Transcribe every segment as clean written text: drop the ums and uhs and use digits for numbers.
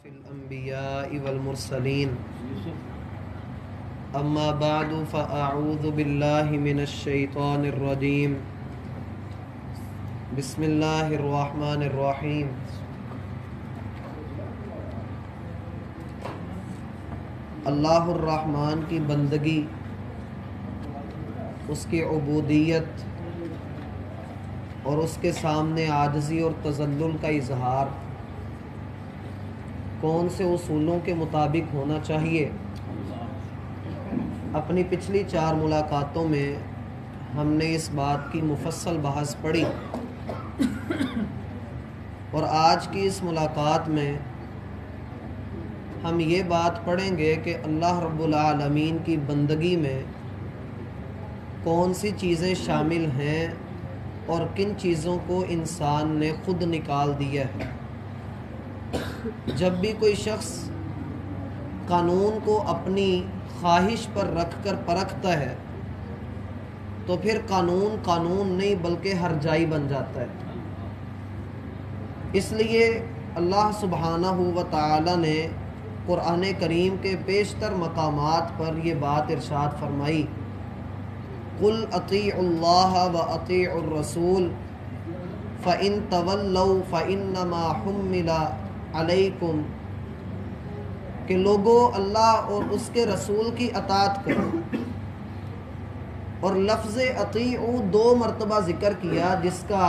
في الأنبياء والمرسلين أما بعد فأعوذ بالله من الشيطان الرجيم بسم الله الرحمن الرحيم اللہ الرحمن کی بندگی، اس کی عبودیت اور اس کے سامنے عاجزی اور تذلل کا اظہار کون سے اصولوں کے مطابق ہونا چاہیے؟ اپنی پچھلی 4 ملاقاتوں میں ہم نے اس بات کی مفصل بحث پڑھی اور آج کی اس ملاقات میں ہم یہ بات پڑھیں گے کہ اللہ رب العالمین کی بندگی میں کون سی چیزیں شامل ہیں اور کن چیزوں کو انسان نے خود نکال دیا ہے۔ جب بھی کوئی شخص قانون کو اپنی خواہش پر رکھ کر پرکھتا ہے تو پھر قانون نہیں بلکہ ہرجائی بن جاتا ہے۔ اس لیے اللہ سبحانہ و تعالی نے قرآن کریم کے بیشتر مقامات پر یہ بات ارشاد فرمائی، قُلْ اطیعوا اللہ واطیعوا الرسول فَإِن تَوَلَّوْا فَإِنَّمَا حُمِّلَ عَلَيْكُمْ، کہ لوگو اللہ اور اس کے رسول کی اطاعت کرو۔ اور لفظ اطیعوا 2 مرتبہ ذکر کیا، جس کا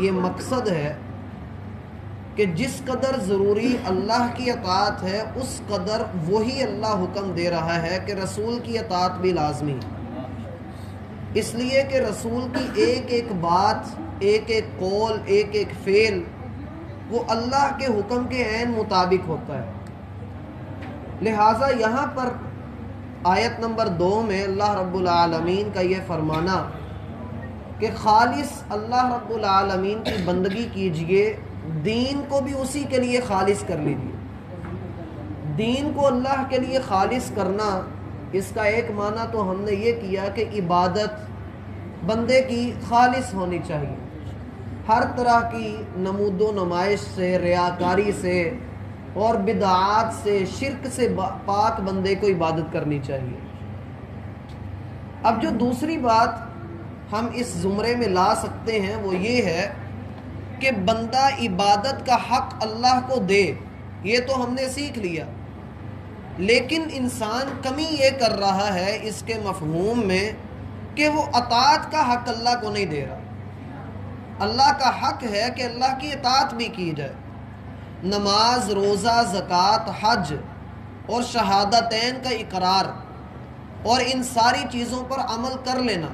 یہ مقصد ہے کہ جس قدر ضروری اللہ کی اطاعت ہے اس قدر وہی اللہ حکم دے رہا ہے کہ رسول کی اطاعت بھی لازمی ہے، اس لیے کہ رسول کی ایک ایک بات، ایک ایک قول، ایک ایک فعل وہ اللہ کے حکم کے عین مطابق ہوتا ہے۔ لہٰذا یہاں پر آیت نمبر 2 میں اللہ رب العالمین کا یہ فرمانا کہ خالص اللہ رب العالمین کی بندگی کیجئے، دین کو بھی اسی کے لیے خالص کر لیجئے۔ دین کو اللہ کے لیے خالص کرنا، اس کا ایک معنی تو ہم نے یہ کیا کہ عبادت بندے کی خالص ہونی چاہیے، ہر طرح کی نمود و نمائش سے، ریاکاری سے اور بدعات سے، شرک سے پاک بندے کو عبادت کرنی چاہیے۔ اب جو دوسری بات ہم اس زمرے میں لا سکتے ہیں وہ یہ ہے کہ بندہ عبادت کا حق اللہ کو دے، یہ تو ہم نے سیکھ لیا، لیکن انسان کمی یہ کر رہا ہے اس کے مفہوم میں کہ وہ اطاعت کا حق اللہ کو نہیں دے رہا۔ اللہ کا حق ہے کہ اللہ کی اطاعت بھی کی جائے، نماز، روزہ، زکوٰۃ، حج اور شہادتین کا اقرار اور ان ساری چیزوں پر عمل کر لینا،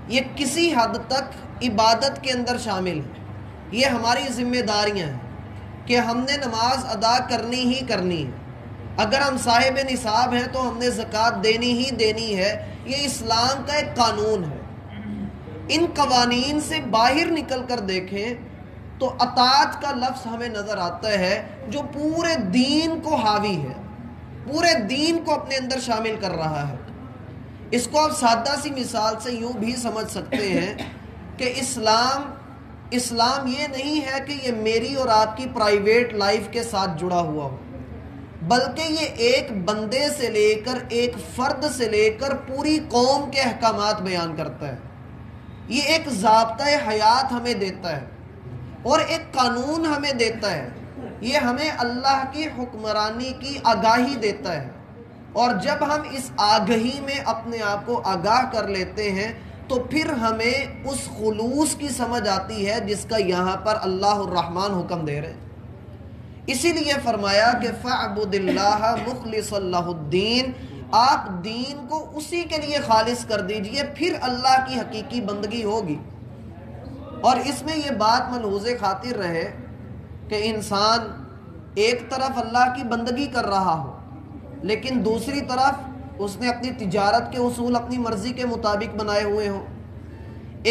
یہ کسی حد تک عبادت کے اندر شامل ہے۔ یہ ہماری ذمہ داریاں ہیں کہ ہم نے نماز ادا کرنی ہی کرنی ہے، اگر ہم صاحب نصاب ہیں تو ہم نے زکوٰۃ دینی ہی دینی ہے، یہ اسلام کا ایک قانون ہے۔ ان قوانین سے باہر نکل کر دیکھیں تو اطاعت کا لفظ ہمیں نظر آتا ہے جو پورے دین کو حاوی ہے، پورے دین کو اپنے اندر شامل کر رہا ہے۔ اس کو آپ سادہ سی مثال سے یوں بھی سمجھ سکتے ہیں کہ اسلام یہ نہیں ہے کہ یہ میری اور آپ کی پرائیویٹ لائف کے ساتھ جڑا ہوا ہو، بلکہ یہ ایک بندے سے لے کر، ایک فرد سے لے کر پوری قوم کے احکامات بیان کرتا ہے۔ یہ ایک ضابطۂ حیات ہمیں دیتا ہے اور ایک قانون ہمیں دیتا ہے، یہ ہمیں اللہ کی حکمرانی کی آگاہی دیتا ہے، اور جب ہم اس آگہی میں اپنے آپ کو آگاہ کر لیتے ہیں تو پھر ہمیں اس خلوص کی سمجھ آتی ہے جس کا یہاں پر اللہ الرحمن حکم دے رہے ہیں۔ اسی لیے فرمایا کہ فَاعْبُدِ اللَّهَ مُخْلِصًا لَهُ الدِّينَ، آپ دین کو اسی کے لیے خالص کر دیجئے، پھر اللہ کی حقیقی بندگی ہوگی۔ اور اس میں یہ بات ملحوظ خاطر رہے کہ انسان ایک طرف اللہ کی بندگی کر رہا ہو لیکن دوسری طرف اس نے اپنی تجارت کے اصول اپنی مرضی کے مطابق بنائے ہوئے ہوں،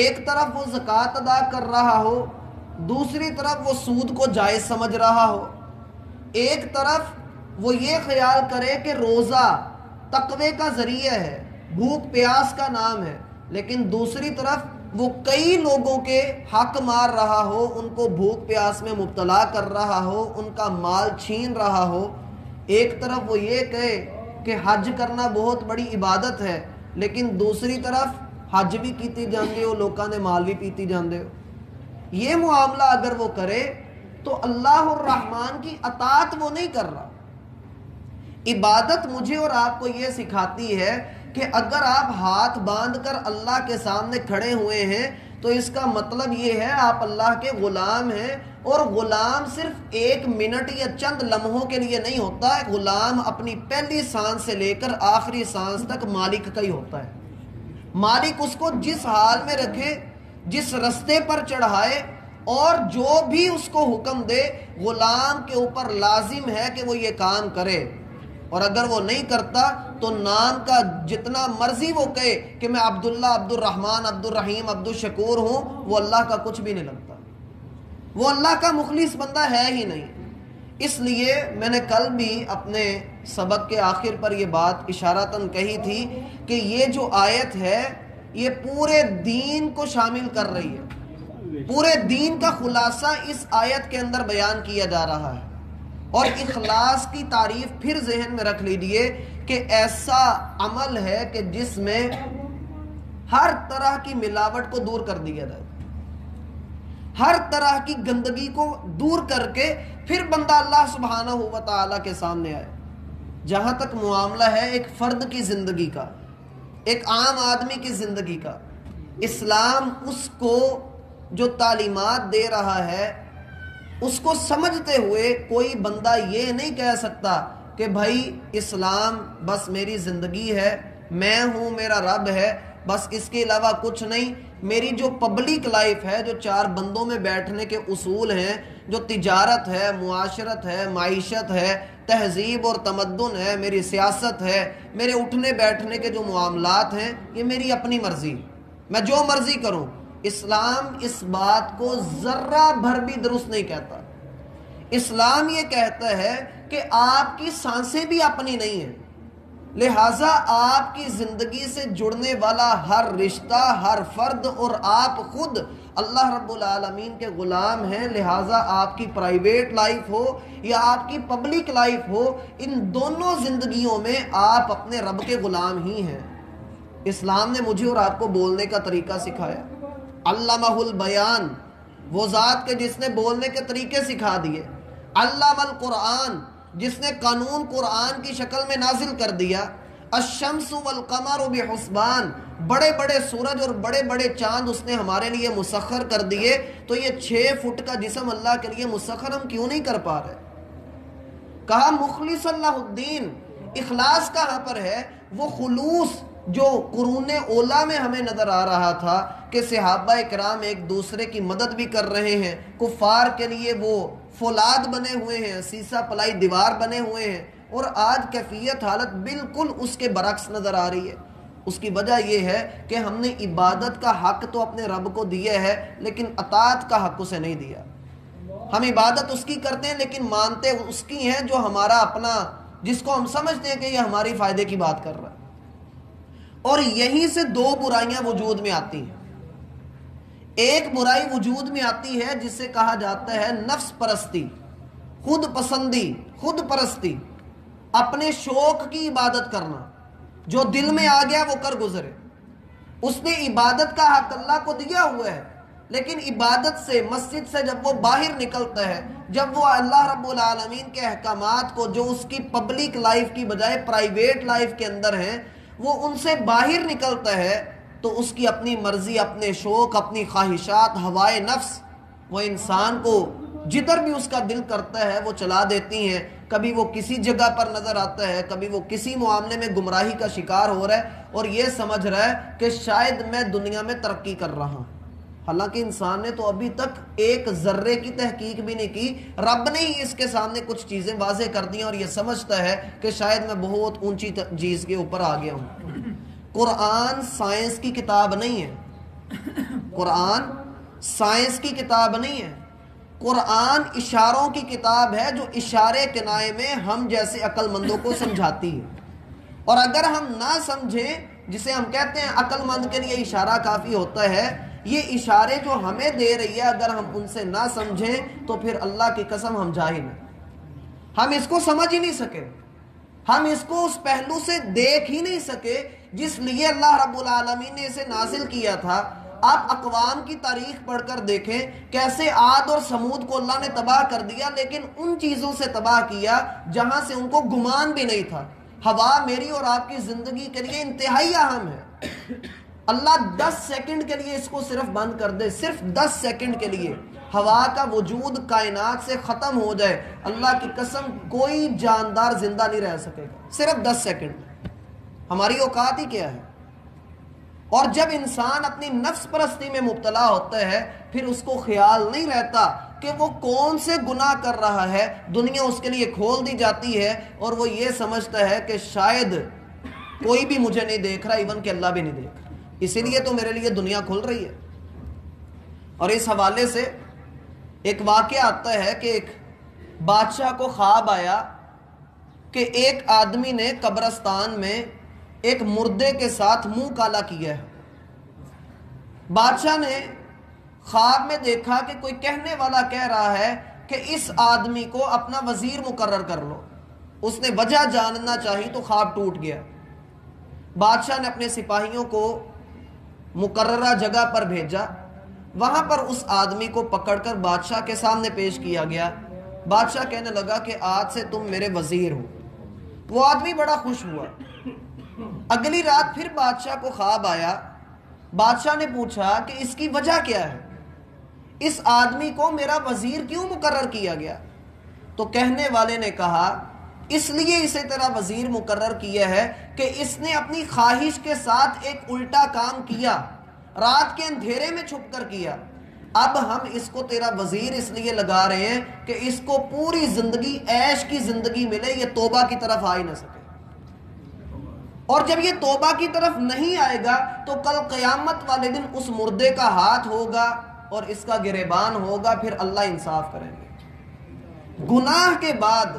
ایک طرف وہ زکوٰۃ ادا کر رہا ہو، دوسری طرف وہ سود کو جائز سمجھ رہا ہو، ایک طرف وہ یہ خیال کرے کہ روزہ تقوی کا ذریعہ ہے، بھوک پیاس کا نام ہے، لیکن دوسری طرف وہ کئی لوگوں کے حق مار رہا ہو، ان کو بھوک پیاس میں مبتلا کر رہا ہو، ان کا مال چھین رہا ہو، ایک طرف وہ یہ کہے کہ حج کرنا بہت بڑی عبادت ہے، لیکن دوسری طرف حج بھی کیتی جاندے ہو، لوکاں نے مال بھی پیتی جاندے ہو، یہ معاملہ اگر وہ کرے تو اللہ الرحمن کی اطاعت وہ نہیں کر رہا۔ عبادت مجھے اور آپ کو یہ سکھاتی ہے کہ اگر آپ ہاتھ باندھ کر اللہ کے سامنے کھڑے ہوئے ہیں تو اس کا مطلب یہ ہے آپ اللہ کے غلام ہیں، اور غلام صرف ایک منٹ یا چند لمحوں کے لیے نہیں ہوتا ہے، غلام اپنی پہلی سانس سے لے کر آخری سانس تک مالک کا ہی ہوتا ہے۔ مالک اس کو جس حال میں رکھے، جس رستے پر چڑھائے اور جو بھی اس کو حکم دے، غلام کے اوپر لازم ہے کہ وہ یہ کام کرے، اور اگر وہ نہیں کرتا تو نام کا جتنا مرضی وہ کہے کہ میں عبداللہ، عبد الرحمن، عبد الرحیم، عبد الشکور ہوں، وہ اللہ کا کچھ بھی نہیں لگتا، وہ اللہ کا مخلص بندہ ہے ہی نہیں۔ اس لیے میں نے کل بھی اپنے سبق کے آخر پر یہ بات اشارتاً کہی تھی کہ یہ جو آیت ہے یہ پورے دین کو شامل کر رہی ہے، پورے دین کا خلاصہ اس آیت کے اندر بیان کیا جا رہا ہے۔ اور اخلاص کی تعریف پھر ذہن میں رکھ لیجئے کہ ایسا عمل ہے کہ جس میں ہر طرح کی ملاوٹ کو دور کر دیا جائے، ہر طرح کی گندگی کو دور کر کے پھر بندہ اللہ سبحانہ و تعالیٰ کے سامنے آئے۔ جہاں تک معاملہ ہے ایک فرد کی زندگی کا، ایک عام آدمی کی زندگی کا، اسلام اس کو جو تعلیمات دے رہا ہے اس کو سمجھتے ہوئے کوئی بندہ یہ نہیں کہہ سکتا کہ بھائی اسلام بس میری زندگی ہے، میں ہوں، میرا رب ہے، بس اس کے علاوہ کچھ نہیں۔ میری جو پبلک لائف ہے، جو چار بندوں میں بیٹھنے کے اصول ہیں، جو تجارت ہے، معاشرت ہے، معیشت ہے، تہذیب اور تمدن ہے، میری سیاست ہے، میرے اٹھنے بیٹھنے کے جو معاملات ہیں، یہ میری اپنی مرضی، میں جو مرضی کروں۔ اسلام اس بات کو ذرہ بھر بھی درست نہیں کہتا۔ اسلام یہ کہتا ہے کہ آپ کی سانسیں بھی اپنی نہیں ہیں، لہٰذا آپ کی زندگی سے جڑنے والا ہر رشتہ، ہر فرد اور آپ خود اللہ رب العالمین کے غلام ہیں، لہٰذا آپ کی پرائیویٹ لائف ہو یا آپ کی پبلک لائف ہو، ان دونوں زندگیوں میں آپ اپنے رب کے غلام ہی ہیں۔ اسلام نے مجھے اور آپ کو بولنے کا طریقہ سکھایا، علمہ البیان، وہ ذات کے جس نے بولنے کے طریقے سکھا دیے، علم القرآن، جس نے قانون قرآن کی شکل میں نازل کر دیا، الشمس والقمر بحسبان، بڑے بڑے سورج اور بڑے بڑے چاند اس نے ہمارے لیے مسخر کر دیے، تو یہ 6 فٹ کا جسم اللہ کے لیے مسخر ہم کیوں نہیں کر پا رہے؟ کہا مخلص اللہ الدین، اخلاص کہاں پر ہے؟ وہ خلوص جو قرون اولا میں ہمیں نظر آ رہا تھا کہ صحابہ کرام ایک دوسرے کی مدد بھی کر رہے ہیں، کفار کے لیے وہ فولاد بنے ہوئے ہیں، سیسا پلائی دیوار بنے ہوئے ہیں، اور آج کیفیت حالت بالکل اس کے برعکس نظر آ رہی ہے۔ اس کی وجہ یہ ہے کہ ہم نے عبادت کا حق تو اپنے رب کو دیا ہے، لیکن اطاعت کا حق اسے نہیں دیا۔ ہم عبادت اس کی کرتے ہیں لیکن مانتے اس کی ہیں جو ہمارا اپنا، جس کو ہم سمجھتے ہیں کہ یہ ہماری فائدے کی بات کر رہا ہے۔ اور یہیں سے 2 برائیاں وجود میں آتی ہیں۔ ایک برائی وجود میں آتی ہے جسے کہا جاتا ہے نفس پرستی، خود پسندی، خود پرستی، اپنے شوق کی عبادت کرنا، جو دل میں آ گیا وہ کر گزرے۔ اس نے عبادت کا حق اللہ کو دیا ہوا ہے، لیکن عبادت سے، مسجد سے جب وہ باہر نکلتا ہے، جب وہ اللہ رب العالمین کے احکامات کو جو اس کی پبلک لائف کی بجائے پرائیویٹ لائف کے اندر ہیں، وہ ان سے باہر نکلتا ہے، تو اس کی اپنی مرضی، اپنے شوق، اپنی خواہشات، ہوائے نفس، وہ انسان کو جدھر بھی اس کا دل کرتا ہے وہ چلا دیتی ہیں۔ کبھی وہ کسی جگہ پر نظر آتا ہے، کبھی وہ کسی معاملے میں گمراہی کا شکار ہو رہا ہے اور یہ سمجھ رہا ہے کہ شاید میں دنیا میں ترقی کر رہا ہوں، حالانکہ انسان نے تو ابھی تک ایک ذرے کی تحقیق بھی نہیں کی۔ رب نے ہی اس کے سامنے کچھ چیزیں واضح کر دی اور یہ سمجھتا ہے کہ شاید میں بہت اونچی چیز کے اوپر آ گیا ہوں۔ قرآن سائنس کی کتاب نہیں ہے، قرآن سائنس کی کتاب نہیں ہے، قرآن اشاروں کی کتاب ہے جو اشارے کنائے میں ہم جیسے عقل مندوں کو سمجھاتی ہے۔ اور اگر ہم نہ سمجھیں، جسے ہم کہتے ہیں عقل مند کے لیے اشارہ کافی ہوتا ہے، یہ اشارے جو ہمیں دے رہی ہے اگر ہم ان سے نہ سمجھیں تو پھر اللہ کی قسم ہم جاہل ہیں، ہم اس کو سمجھ ہی نہیں سکے، ہم اس کو اس پہلو سے دیکھ ہی نہیں سکے جس لیے اللہ رب العالمین نے اسے نازل کیا تھا۔ آپ اقوام کی تاریخ پڑھ کر دیکھیں کیسے عاد اور سمود کو اللہ نے تباہ کر دیا، لیکن ان چیزوں سے تباہ کیا جہاں سے ان کو گمان بھی نہیں تھا۔ ہوا میری اور آپ کی زندگی کے لیے انتہائی اہم ہے، اللہ 10 سیکنڈ کے لیے اس کو صرف بند کر دے، صرف 10 سیکنڈ کے لیے ہوا کا وجود کائنات سے ختم ہو جائے، اللہ کی قسم کوئی جاندار زندہ نہیں رہ سکے گا، صرف 10 سیکنڈ۔ ہماری اوقات ہی کیا ہے؟ اور جب انسان اپنی نفس پرستی میں مبتلا ہوتا ہے پھر اس کو خیال نہیں رہتا کہ وہ کون سے گناہ کر رہا ہے، دنیا اس کے لیے کھول دی جاتی ہے اور وہ یہ سمجھتا ہے کہ شاید کوئی بھی مجھے نہیں دیکھ رہا، ایون کہ اللہ بھی نہیں دیکھ رہا، اسی لیے تو میرے لیے دنیا کھل رہی ہے۔ اور اس حوالے سے ایک واقعہ آتا ہے کہ ایک بادشاہ کو خواب آیا کہ ایک آدمی نے قبرستان میں ایک مردے کے ساتھ منہ کالا کیا ہے۔ بادشاہ نے خواب میں دیکھا کہ کوئی کہنے والا کہہ رہا ہے کہ اس آدمی کو اپنا وزیر مقرر کر لو، اس نے وجہ جاننا چاہی تو خواب ٹوٹ گیا۔ بادشاہ نے اپنے سپاہیوں کو مقررہ جگہ پر بھیجا، وہاں پر اس آدمی کو پکڑ کر بادشاہ کے سامنے پیش کیا گیا۔ بادشاہ کہنے لگا کہ آج سے تم میرے وزیر ہو۔ وہ آدمی بڑا خوش ہوا۔ اگلی رات پھر بادشاہ کو خواب آیا، بادشاہ نے پوچھا کہ اس کی وجہ کیا ہے، اس آدمی کو میرا وزیر کیوں مقرر کیا گیا؟ تو کہنے والے نے کہا اس لیے اسے تیرا وزیر مقرر کیا ہے کہ اس نے اپنی خواہش کے ساتھ ایک الٹا کام کیا، رات کے اندھیرے میں چھپ کر کیا، اب ہم اس کو تیرا وزیر اس لیے لگا رہے ہیں کہ اس کو پوری زندگی عیش کی زندگی ملے، یہ توبہ کی طرف آ ہی نہ سکے، اور جب یہ توبہ کی طرف نہیں آئے گا تو کل قیامت والے دن اس مردے کا ہاتھ ہوگا اور اس کا گریبان ہوگا، پھر اللہ انصاف کریں گے۔ گناہ کے بعد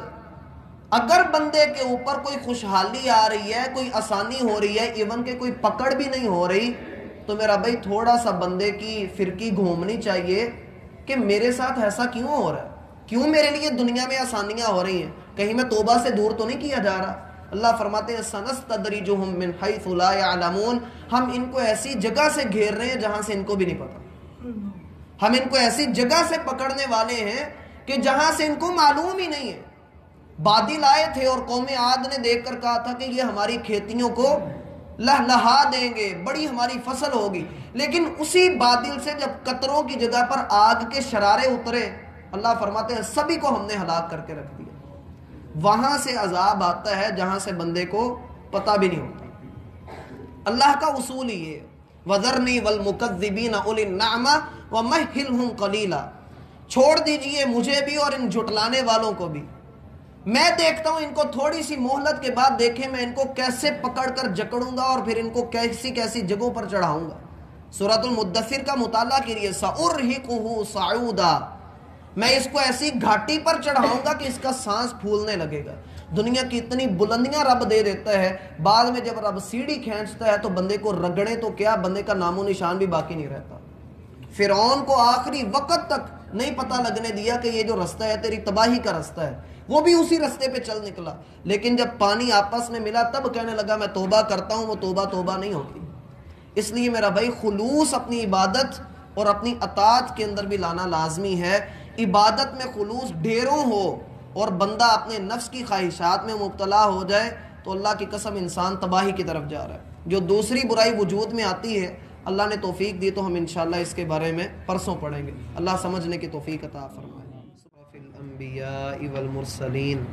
اگر بندے کے اوپر کوئی خوشحالی آ رہی ہے، کوئی آسانی ہو رہی ہے، ایون کہ کوئی پکڑ بھی نہیں ہو رہی، تو میرا بھائی تھوڑا سا بندے کی فرقی گھومنی چاہیے کہ میرے ساتھ ایسا کیوں ہو رہا ہے، کیوں میرے لیے دنیا میں آسانیاں ہو رہی ہیں، کہیں میں توبہ سے دور تو نہیں کیا جا رہا۔ اللہ فرماتے ہیں سنستدرجہم من حیث لا یعلمون، ہم ان کو ایسی جگہ سے گھیر رہے ہیں جہاں سے ان کو بھی نہیں پتا، ہم ان کو ایسی جگہ سے پکڑنے والے ہیں کہ جہاں سے ان کو معلوم ہی نہیں ہے۔ بادل آئے تھے اور قوم عاد نے دیکھ کر کہا تھا کہ یہ ہماری کھیتیوں کو لہلہا دیں گے، بڑی ہماری فصل ہوگی، لیکن اسی بادل سے جب قطروں کی جگہ پر آگ کے شرارے اترے، اللہ فرماتے ہیں سبھی کو ہم نے ہلاک کر کے رکھ دیا۔ وہاں سے عذاب آتا ہے جہاں سے بندے کو پتہ بھی نہیں ہوتا۔ اللہ کا اصول ہی ہے وَذَرْنِي وَالْمُكَذِّبِينَ أُولِي النَّعْمَةِ وَمَهِّلْهُمْ قَلِيلًا، چھوڑ دیجئے مجھے بھی اور ان جھٹلانے والوں کو بھی، میں دیکھتا ہوں ان کو تھوڑی سی مہلت کے بعد، دیکھیں میں ان کو کیسے پکڑ کر جکڑوں گا اور پھر ان کو کیسی کیسی جگہوں پر چڑھاؤں گا۔ سورۃ المدثر کا مطالعہ کیجئے، سَأُرْهِقُهُ صَعُودًا، میں اس کو ایسی گھاٹی پر چڑھاؤں گا کہ اس کا سانس پھولنے لگے گا۔ دنیا کی اتنی بلندیاں رب دے دیتا ہے، بعد میں جب رب سیڑھی کھینچتا ہے تو بندے کو رگڑے تو کیا، بندے کا نام و نشان بھی باقی نہیں رہتا۔ فرعون کو آخری وقت تک نہیں پتہ لگنے دیا کہ یہ جو رستہ ہے تیری تباہی کا رستہ ہے، وہ بھی اسی رستے پہ چل نکلا، لیکن جب پانی آپس میں ملا تب کہنے لگا میں توبہ کرتا ہوں، وہ توبہ نہیں ہوتی۔ اس لیے میرا بھائی خلوص اپنی عبادت اور اپنی اطاعت کے اندر بھی لانا لازمی ہے۔ عبادت میں خلوص ڈھیروں ہو اور بندہ اپنے نفس کی خواہشات میں مبتلا ہو جائے تو اللہ کی قسم انسان تباہی کی طرف جا رہا ہے۔ جو دوسری برائی وجود میں آتی ہے، اللہ نے توفیق دی تو ہم انشاءاللہ اس کے بارے میں پرسوں پڑھیں گے۔ اللہ سمجھنے کی توفیق عطا فرمائے۔ الانبیاء والمرسلین